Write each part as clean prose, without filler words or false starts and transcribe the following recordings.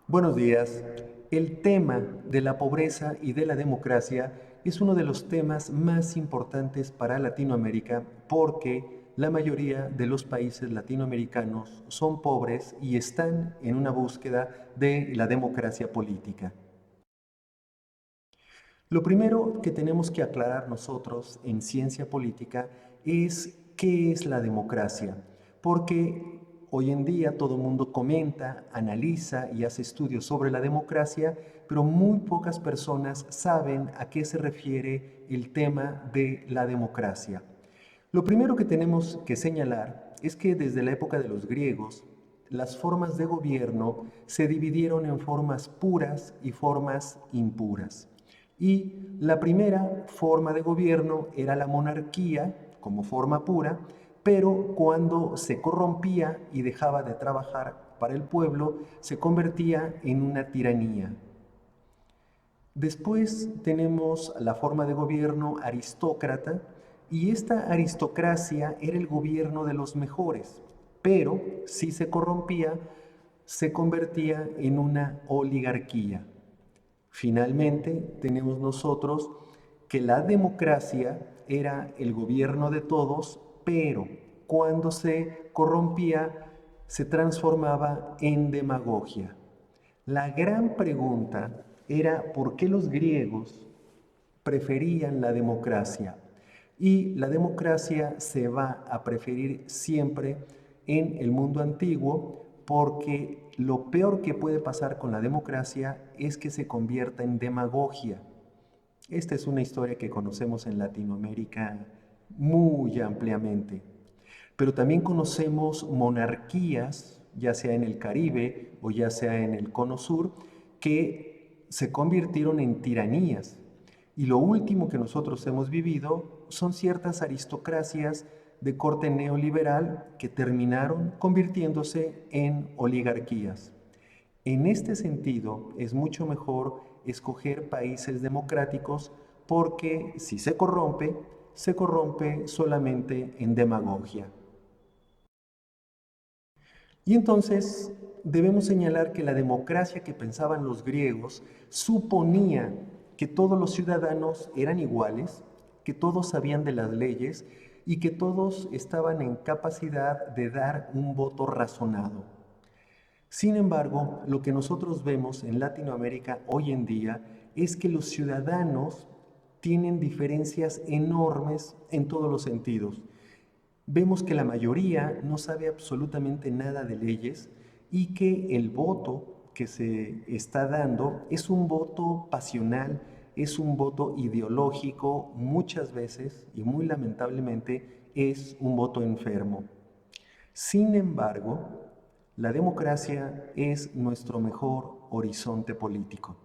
Buenos días. El tema de la pobreza y de la democracia es uno de los temas más importantes para Latinoamérica porque la mayoría de los países latinoamericanos son pobres y están en una búsqueda de la democracia política. Lo primero que tenemos que aclarar nosotros en ciencia política es qué es la democracia, porque hoy en día todo el mundo comenta, analiza y hace estudios sobre la democracia, pero muy pocas personas saben a qué se refiere el tema de la democracia. Lo primero que tenemos que señalar es que desde la época de los griegos, las formas de gobierno se dividieron en formas puras y formas impuras. Y la primera forma de gobierno era la monarquía como forma pura, pero cuando se corrompía y dejaba de trabajar para el pueblo, se convertía en una tiranía. Después tenemos la forma de gobierno aristócrata y esta aristocracia era el gobierno de los mejores, pero si se corrompía, se convertía en una oligarquía. Finalmente, tenemos nosotros que la democracia era el gobierno de todos, pero cuando se corrompía, se transformaba en demagogia. La gran pregunta era por qué los griegos preferían la democracia. Y la democracia se va a preferir siempre en el mundo antiguo porque lo peor que puede pasar con la democracia es que se convierta en demagogia. Esta es una historia que conocemos en Latinoamérica muy ampliamente. Pero también conocemos monarquías, ya sea en el Caribe o ya sea en el Cono Sur, que se convirtieron en tiranías. Y lo último que nosotros hemos vivido son ciertas aristocracias de corte neoliberal que terminaron convirtiéndose en oligarquías. En este sentido, es mucho mejor escoger países democráticos porque si se corrompe solamente en demagogia. Y entonces debemos señalar que la democracia que pensaban los griegos suponía que todos los ciudadanos eran iguales, que todos sabían de las leyes y que todos estaban en capacidad de dar un voto razonado. Sin embargo, lo que nosotros vemos en Latinoamérica hoy en día es que los ciudadanos tienen diferencias enormes en todos los sentidos. Vemos que la mayoría no sabe absolutamente nada de leyes y que el voto que se está dando es un voto pasional, es un voto ideológico, muchas veces y muy lamentablemente es un voto enfermo. Sin embargo, la democracia es nuestro mejor horizonte político.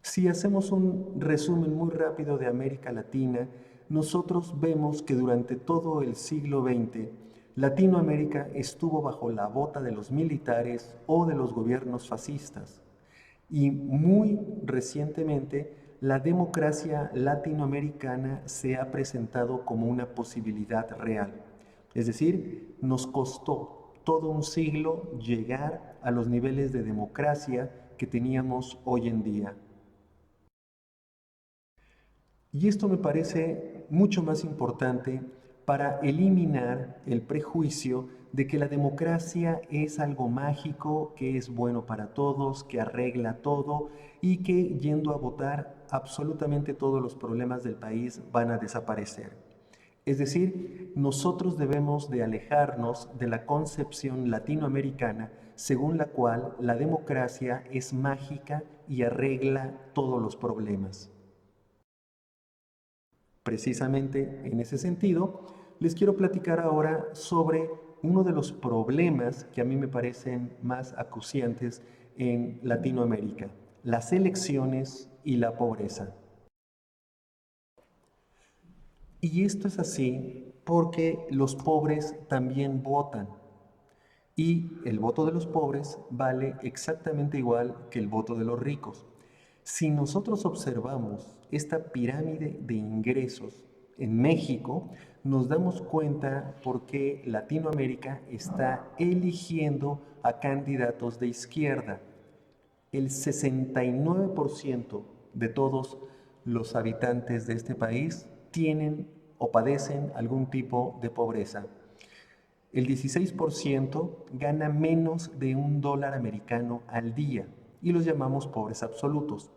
Si hacemos un resumen muy rápido de América Latina, nosotros vemos que durante todo el siglo XX, Latinoamérica estuvo bajo la bota de los militares o de los gobiernos fascistas. Y muy recientemente, la democracia latinoamericana se ha presentado como una posibilidad real. Es decir, nos costó todo un siglo llegar a los niveles de democracia que teníamos hoy en día. Y esto me parece mucho más importante para eliminar el prejuicio de que la democracia es algo mágico, que es bueno para todos, que arregla todo y que yendo a votar absolutamente todos los problemas del país van a desaparecer. Es decir, nosotros debemos de alejarnos de la concepción latinoamericana según la cual la democracia es mágica y arregla todos los problemas. Precisamente en ese sentido, les quiero platicar ahora sobre uno de los problemas que a mí me parecen más acuciantes en Latinoamérica, las elecciones y la pobreza. Y esto es así porque los pobres también votan y el voto de los pobres vale exactamente igual que el voto de los ricos. Si nosotros observamos esta pirámide de ingresos en México, nos damos cuenta por qué Latinoamérica está eligiendo a candidatos de izquierda. El 69% de todos los habitantes de este país tienen o padecen algún tipo de pobreza. El 16% gana menos de $1 al día y los llamamos pobres absolutos.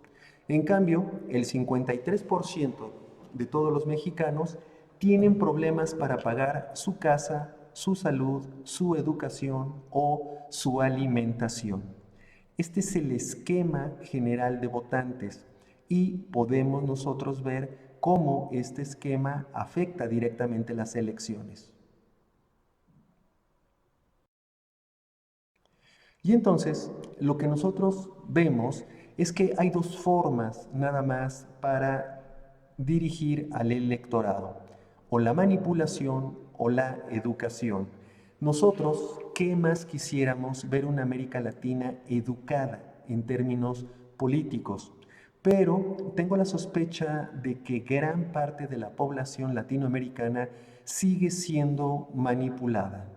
En cambio, el 53% de todos los mexicanos tienen problemas para pagar su casa, su salud, su educación o su alimentación. Este es el esquema general de votantes y podemos nosotros ver cómo este esquema afecta directamente las elecciones. Y entonces, lo que nosotros vemos es que hay dos formas nada más para dirigir al electorado, o la manipulación o la educación. Nosotros, ¿qué más quisiéramos ver una América Latina educada en términos políticos? Pero tengo la sospecha de que gran parte de la población latinoamericana sigue siendo manipulada.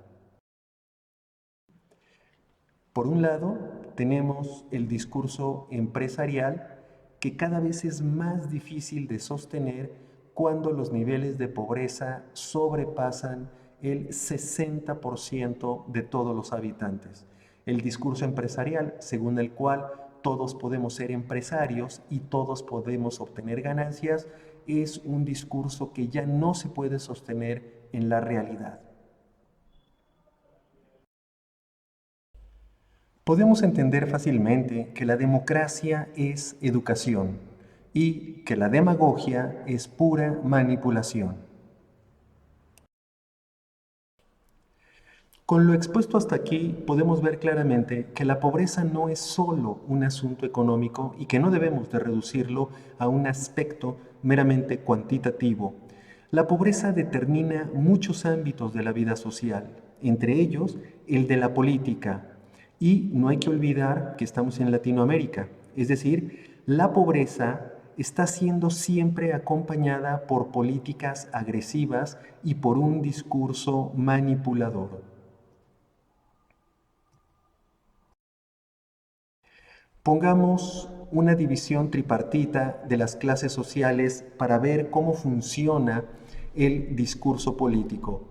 Por un lado, tenemos el discurso empresarial que cada vez es más difícil de sostener cuando los niveles de pobreza sobrepasan el 60% de todos los habitantes. El discurso empresarial, según el cual todos podemos ser empresarios y todos podemos obtener ganancias, es un discurso que ya no se puede sostener en la realidad. Podemos entender fácilmente que la democracia es educación y que la demagogia es pura manipulación. Con lo expuesto hasta aquí podemos ver claramente que la pobreza no es solo un asunto económico y que no debemos de reducirlo a un aspecto meramente cuantitativo. La pobreza determina muchos ámbitos de la vida social, entre ellos el de la política. Y no hay que olvidar que estamos en Latinoamérica, es decir, la pobreza está siendo siempre acompañada por políticas agresivas y por un discurso manipulador. Pongamos una división tripartita de las clases sociales para ver cómo funciona el discurso político.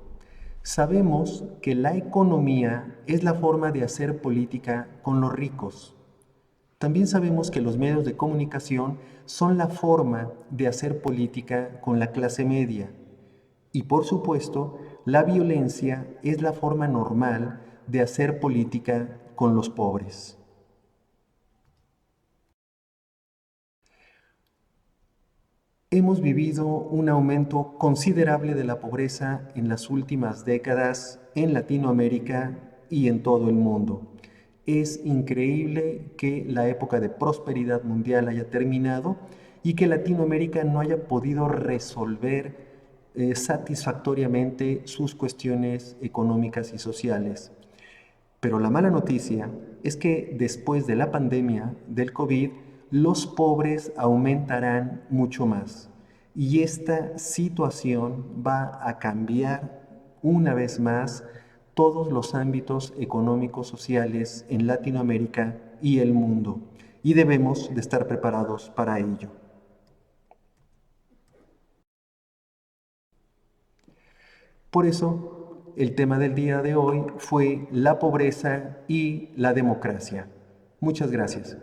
Sabemos que la economía es la forma de hacer política con los ricos. También sabemos que los medios de comunicación son la forma de hacer política con la clase media. Y por supuesto, la violencia es la forma normal de hacer política con los pobres. Hemos vivido un aumento considerable de la pobreza en las últimas décadas en Latinoamérica y en todo el mundo. Es increíble que la época de prosperidad mundial haya terminado y que Latinoamérica no haya podido resolver satisfactoriamente sus cuestiones económicas y sociales. Pero la mala noticia es que después de la pandemia del COVID, los pobres aumentarán mucho más. Y esta situación va a cambiar una vez más todos los ámbitos económicos, sociales en Latinoamérica y el mundo. Y debemos de estar preparados para ello. Por eso, el tema del día de hoy fue la pobreza y la democracia. Muchas gracias.